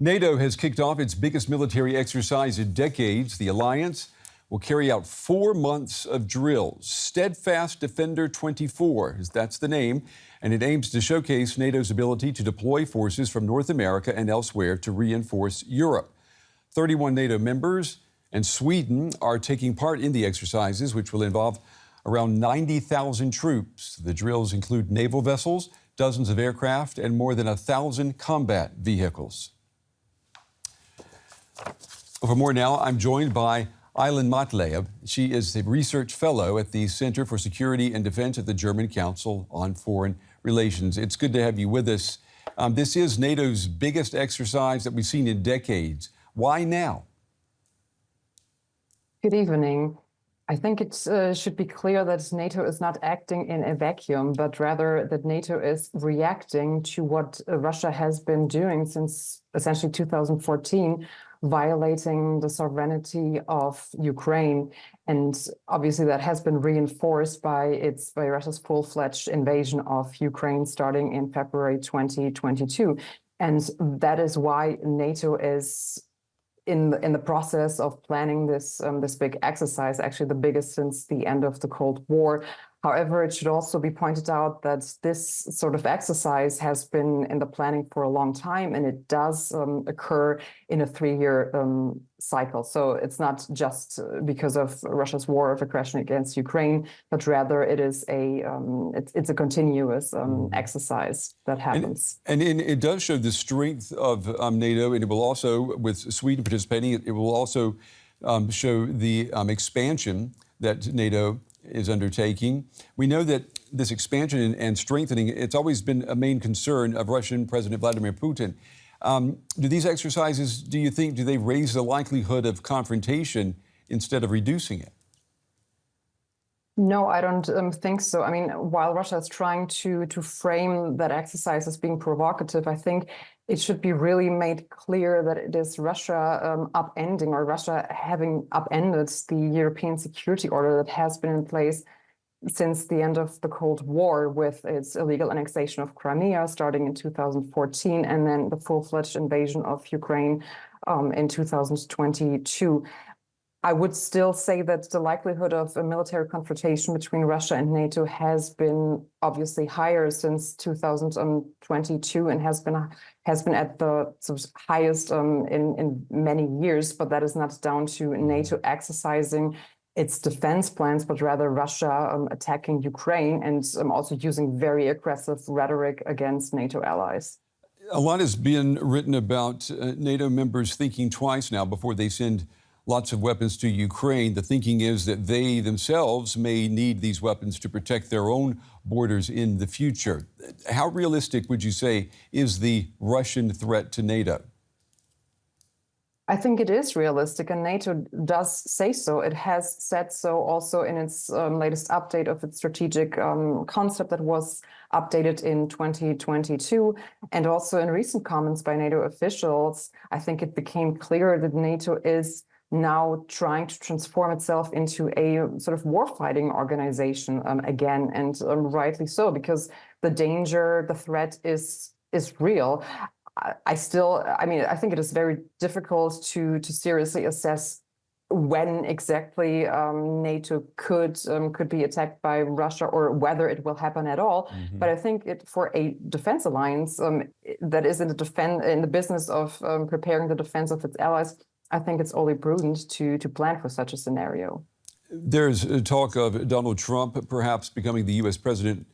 NATO has kicked off its biggest military exercise in decades. The alliance will carry out 4 months of drills. Steadfast Defender 24, that's the name, and it aims to showcase NATO's ability to deploy forces from North America and elsewhere to reinforce Europe. 31 NATO members and Sweden are taking part in the exercises, which will involve around 90,000 troops. The drills include naval vessels, dozens of aircraft, and more than 1,000 combat vehicles. For more now, I'm joined by Aylin Matlé. She is a research fellow at the Center for Security and Defense at the German Council on Foreign Relations. It's good to have you with us. This is NATO's biggest exercise that we've seen in decades. Why now? Good evening. I think it should be clear that NATO is not acting in a vacuum, but rather that NATO is reacting to what Russia has been doing since essentially 2014, violating the sovereignty of Ukraine. And obviously that has been reinforced by Russia's full-fledged invasion of Ukraine starting in February 2022. And that is why NATO is in the process of planning this big exercise, actually the biggest since the end of the Cold War. However, it should also be pointed out that this sort of exercise has been in the planning for a long time, and it does occur in a 3-year cycle. So it's not just because of Russia's war of aggression against Ukraine, but rather it is it's a continuous exercise that happens. And it does show the strength of NATO, and it will also, with Sweden participating, it will also show the expansion that NATO is undertaking. We know that this expansion and strengthening, it's always been a main concern of Russian President Vladimir Putin. Do these exercises, do you think, do they raise the likelihood of confrontation instead of reducing it? No, I don't think so. I mean, while Russia is trying to frame that exercise as being provocative, I think it should be really made clear that it is Russia upending, or Russia having upended the European security order that has been in place since the end of the Cold War, with its illegal annexation of Crimea starting in 2014, and then the full-fledged invasion of Ukraine in 2022. I would still say that the likelihood of a military confrontation between Russia and NATO has been obviously higher since 2022 and has been at the sort of highest in many years. But that is not down to NATO exercising its defense plans, but rather Russia attacking Ukraine and also using very aggressive rhetoric against NATO allies. A lot has been written about NATO members thinking twice now before they send lots of weapons to Ukraine. The thinking is that they themselves may need these weapons to protect their own borders in the future. How realistic would you say is the Russian threat to NATO? I think it is realistic, and NATO does say so. It has said so also in its latest update of its strategic concept that was updated in 2022. And also in recent comments by NATO officials, I think it became clear that NATO is now trying to transform itself into a sort of warfighting organization again, and rightly so, because the danger, the threat is real. I think it is very difficult to seriously assess when exactly NATO could be attacked by Russia, or whether it will happen at all. But I think for a defense alliance that is in the business of preparing the defense of its allies, I think it's only prudent to plan for such a scenario. There's talk of Donald Trump perhaps becoming the U.S. president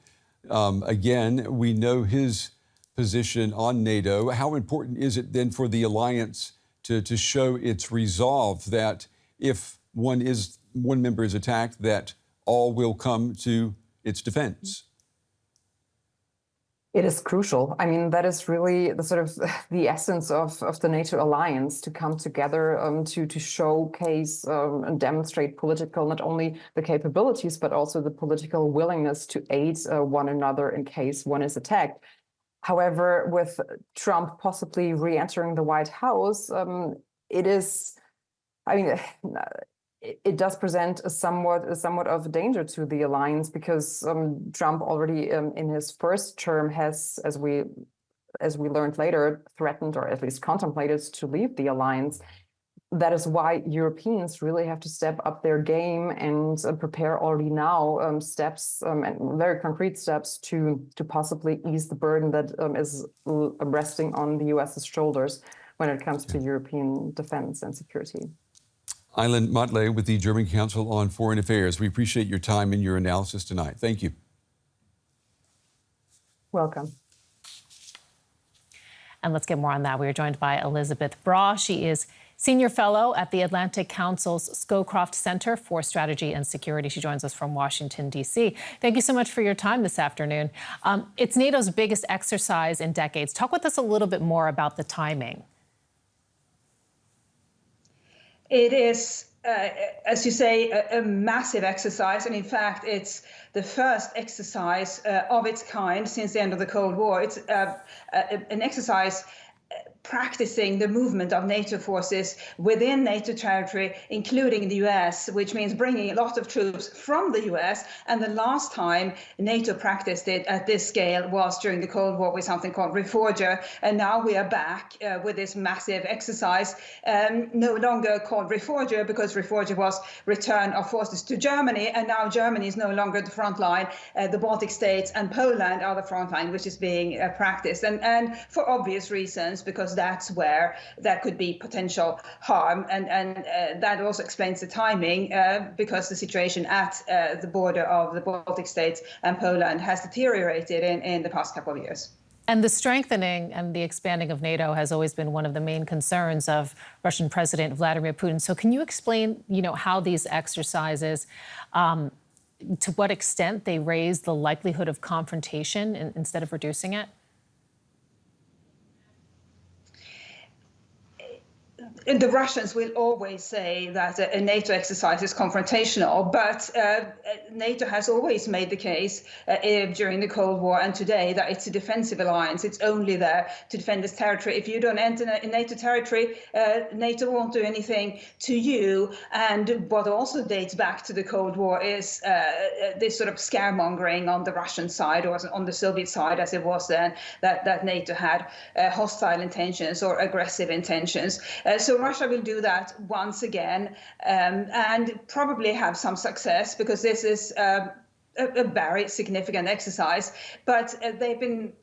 again. We know his position on NATO. How important is it then for the alliance to show its resolve that if one member is attacked, that all will come to its defense? It is crucial. I mean, that is really the sort of the essence of the NATO alliance, to come together to showcase and demonstrate not only the capabilities, but also the political willingness to aid one another in case one is attacked. However, with Trump possibly re-entering the White House, it does present a somewhat of a danger to the alliance, because Trump already in his first term has, as we as we learned later, threatened or at least contemplated to leave the alliance. That is why Europeans really have to step up their game and prepare already now steps and very concrete steps to possibly ease the burden that is resting on the US's shoulders when it comes to European defense and security. Aylin Matlé with the German Council on Foreign Affairs. We appreciate your time and your analysis tonight. Thank you. Welcome. And let's get more on that. We are joined by Elisabeth Braw. She is Senior Fellow at the Atlantic Council's Scowcroft Center for Strategy and Security. She joins us from Washington, D.C. Thank you so much for your time this afternoon. It's NATO's biggest exercise in decades. Talk with us a little bit more about the timing. It is, as you say, a massive exercise. And in fact, it's the first exercise of its kind since the end of the Cold War. It's an exercise practicing the movement of NATO forces within NATO territory, including the US, which means bringing a lot of troops from the US. And the last time NATO practiced it at this scale was during the Cold War with something called Reforger. And now we are back with this massive exercise, no longer called Reforger because Reforger was return of forces to Germany. And now Germany is no longer the front line. The Baltic states and Poland are the front line, which is being practiced. And for obvious reasons, because that's where there could be potential harm. And that also explains the timing, because the situation at the border of the Baltic states and Poland has deteriorated in the past couple of years. And the strengthening and the expanding of NATO has always been one of the main concerns of Russian President Vladimir Putin. So can you explain, how these exercises, to what extent they raise the likelihood of confrontation instead of reducing it? The Russians will always say that a NATO exercise is confrontational, but NATO has always made the case during the Cold War and today that it's a defensive alliance. It's only there to defend its territory. If you don't enter NATO territory, NATO won't do anything to you. And what also dates back to the Cold War is this sort of scaremongering on the Russian side or on the Soviet side, as it was then, that NATO had hostile intentions or aggressive intentions. So Russia will do that once again and probably have some success because this is a very significant exercise. But they've been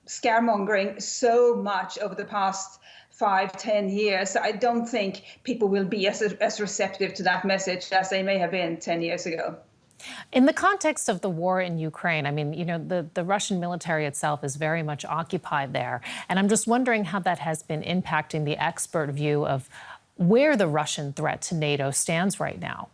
scaremongering so much over the past 5-10 years. I don't think people will be as receptive to that message as they may have been 10 years ago. In the context of the war in Ukraine, I mean, the Russian military itself is very much occupied there. And I'm just wondering how that has been impacting the expert view of where the Russian threat to NATO stands right now.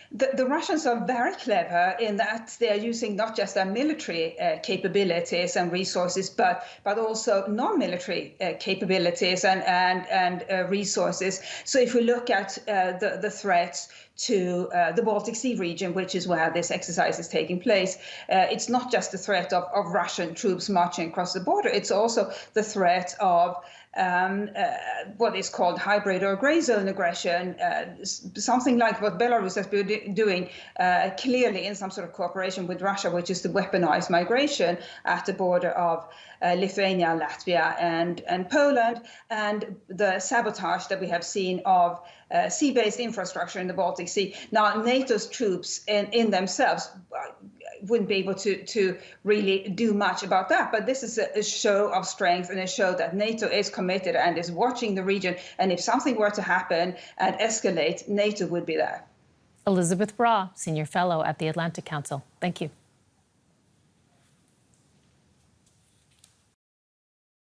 The Russians are very clever in that they are using not just their military capabilities and resources, but also non-military capabilities and resources. So if we look at the threats to the Baltic Sea region, which is where this exercise is taking place, it's not just the threat of Russian troops marching across the border. It's also the threat of what is called hybrid or gray zone aggression, something like what Belarus has been doing clearly in some sort of cooperation with Russia, which is the weaponized migration at the border of Lithuania, Latvia, and Poland, and the sabotage that we have seen of sea-based infrastructure in the Baltic Sea. Now, NATO's troops in themselves wouldn't be able to really do much about that. But this is a show of strength and a show that NATO is committed and is watching the region. And if something were to happen and escalate, NATO would be there. Elisabeth Braw, Senior Fellow at the Atlantic Council. Thank you.